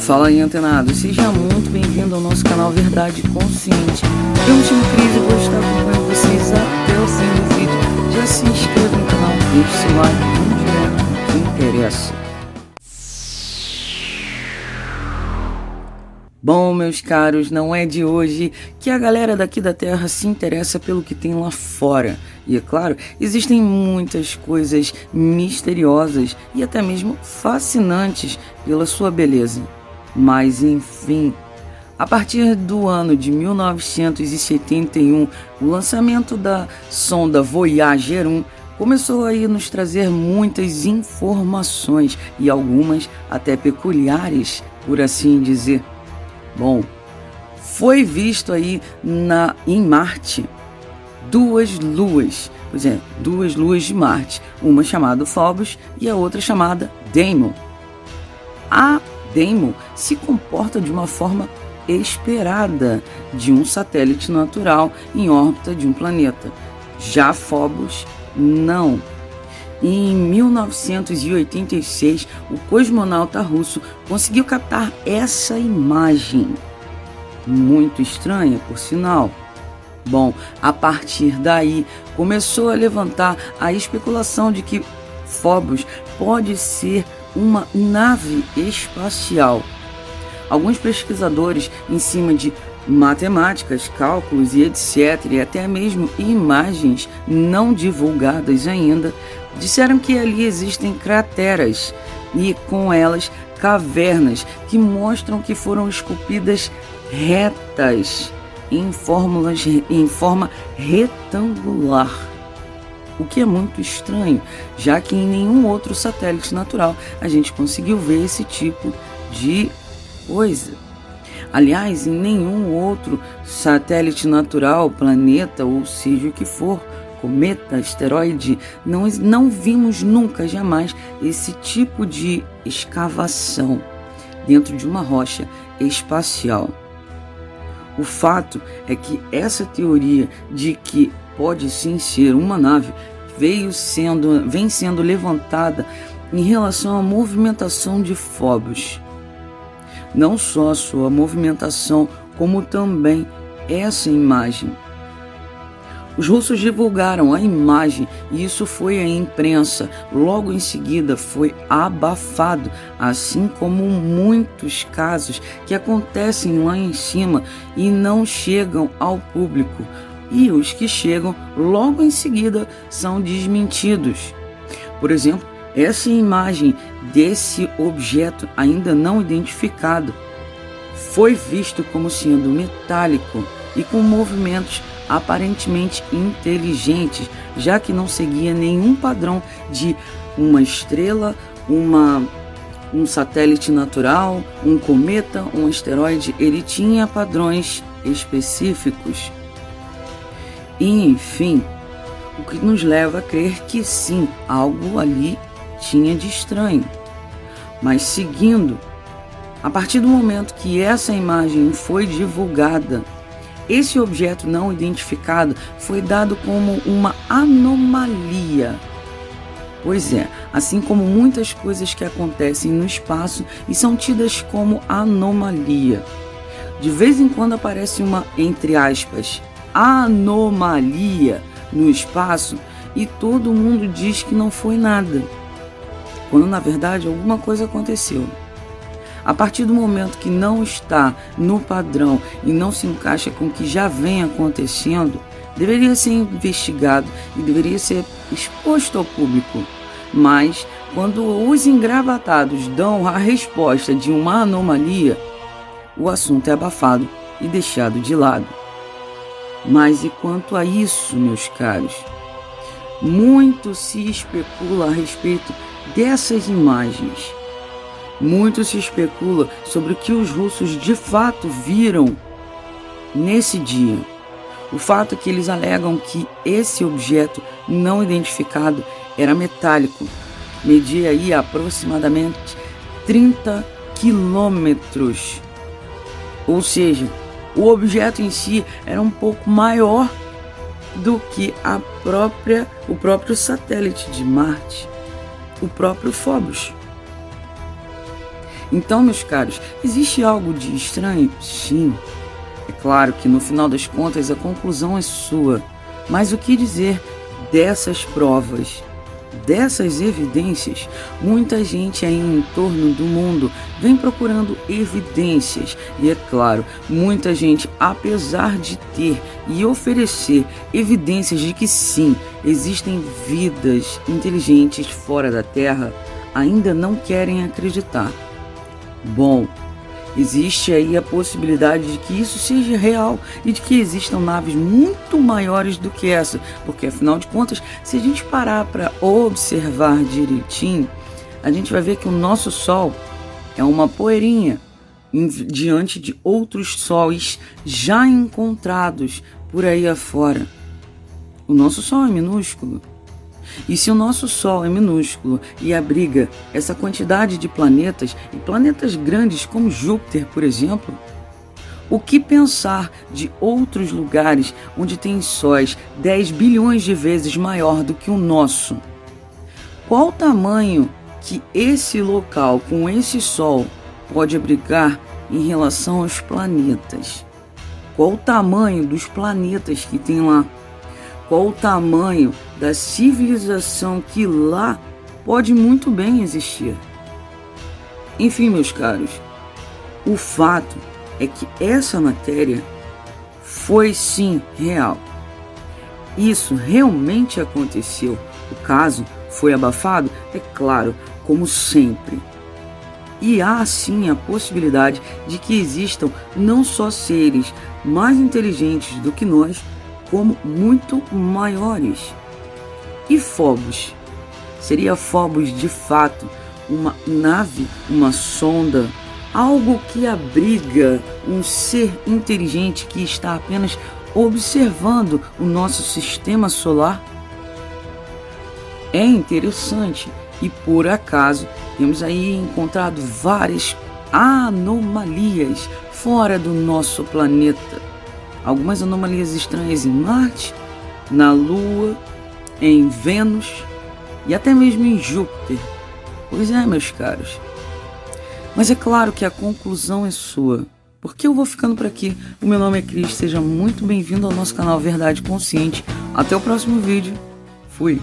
Fala aí, antenado, seja muito bem-vindo ao nosso canal Verdade Consciente. Eu me chamo Cris e vou estar acompanhando vocês até o fim do vídeo. Já se inscreva no canal, deixe seu like, vamos direto no que interessa. Bom, meus caros, não é de hoje que a galera daqui da Terra se interessa pelo que tem lá fora. E é claro, existem muitas coisas misteriosas e até mesmo fascinantes pela sua beleza. Mas enfim, a partir do ano de 1971, o lançamento da sonda Voyager 1 começou a nos trazer muitas informações e algumas até peculiares, por assim dizer. Bom, foi visto aí em Marte duas luas de Marte, uma chamada Phobos e a outra chamada Deimos. A Deimos se comporta de uma forma esperada de um satélite natural em órbita de um planeta. Já Phobos não. Em 1986, o cosmonauta russo conseguiu captar essa imagem, muito estranha, por sinal. Bom, a partir daí, começou a levantar a especulação de que Phobos pode ser uma nave espacial. Alguns pesquisadores, em cima de matemáticas, cálculos e etc., e até mesmo imagens não divulgadas ainda, disseram que ali existem crateras e com elas cavernas que mostram que foram esculpidas retas em forma retangular. O que é muito estranho, já que em nenhum outro satélite natural a gente conseguiu ver esse tipo de coisa. Aliás, em nenhum outro satélite natural, planeta ou seja o que for, cometa, asteroide, não vimos nunca, jamais, esse tipo de escavação dentro de uma rocha espacial. O fato é que essa teoria de que pode sim ser uma nave vem sendo levantada em relação à movimentação de Phobos. Não só a sua movimentação, como também essa imagem. Os russos divulgaram a imagem e isso foi à imprensa. Logo em seguida foi abafado, assim como muitos casos que acontecem lá em cima e não chegam ao público. E os que chegam logo em seguida são desmentidos. Por exemplo, essa imagem desse objeto ainda não identificado foi visto como sendo metálico e com movimentos aparentemente inteligentes, já que não seguia nenhum padrão de uma estrela, um satélite natural, um cometa, um asteroide. Ele tinha padrões específicos. E, enfim, o que nos leva a crer que sim, algo ali tinha de estranho. Mas seguindo, a partir do momento que essa imagem foi divulgada, esse objeto não identificado foi dado como uma anomalia. Pois é, assim como muitas coisas que acontecem no espaço e são tidas como anomalia. De vez em quando aparece uma, entre aspas, anomalia no espaço e todo mundo diz que não foi nada, quando na verdade alguma coisa aconteceu. A partir do momento que não está no padrão e não se encaixa com o que já vem acontecendo, deveria ser investigado e deveria ser exposto ao público. Mas quando os engravatados dão a resposta de uma anomalia, o assunto é abafado e deixado de lado. Mas e quanto a isso, meus caros? Muito se especula a respeito dessas imagens. Muito se especula sobre o que os russos de fato viram nesse dia. O fato é que eles alegam que esse objeto não identificado era metálico, media aí aproximadamente 30 quilômetros. Ou seja, o objeto em si era um pouco maior do que o próprio satélite de Marte, o próprio Phobos. Então, meus caros, existe algo de estranho? Sim. É claro que no final das contas a conclusão é sua. Mas o que dizer dessas provas? Dessas evidências? Muita gente aí em torno do mundo vem procurando evidências, e é claro, muita gente, apesar de ter e oferecer evidências de que sim, existem vidas inteligentes fora da Terra, ainda não querem acreditar. Bom, existe aí a possibilidade de que isso seja real e de que existam naves muito maiores do que essa, porque afinal de contas, se a gente parar para observar direitinho, a gente vai ver que o nosso Sol é uma poeirinha diante de outros sóis já encontrados por aí afora. O nosso Sol é minúsculo. E se o nosso Sol é minúsculo e abriga essa quantidade de planetas, e planetas grandes como Júpiter, por exemplo, o que pensar de outros lugares onde tem sóis 10 bilhões de vezes maior do que o nosso? Qual o tamanho que esse local com esse Sol pode abrigar em relação aos planetas? Qual o tamanho dos planetas que tem lá? Qual o tamanho da civilização que lá pode muito bem existir? Enfim, meus caros, o fato é que essa matéria foi sim real. Isso realmente aconteceu. O caso foi abafado? É claro, como sempre. E há sim a possibilidade de que existam não só seres mais inteligentes do que nós, como muito maiores. E Phobos? Seria Phobos de fato uma nave, uma sonda, algo que abriga um ser inteligente que está apenas observando o nosso sistema solar? É interessante e por acaso temos aí encontrado várias anomalias fora do nosso planeta. Algumas anomalias estranhas em Marte, na Lua, em Vênus e até mesmo em Júpiter. Pois é, meus caros. Mas é claro que a conclusão é sua. Porque eu vou ficando por aqui. O meu nome é Cris, seja muito bem-vindo ao nosso canal Verdade Consciente. Até o próximo vídeo. Fui!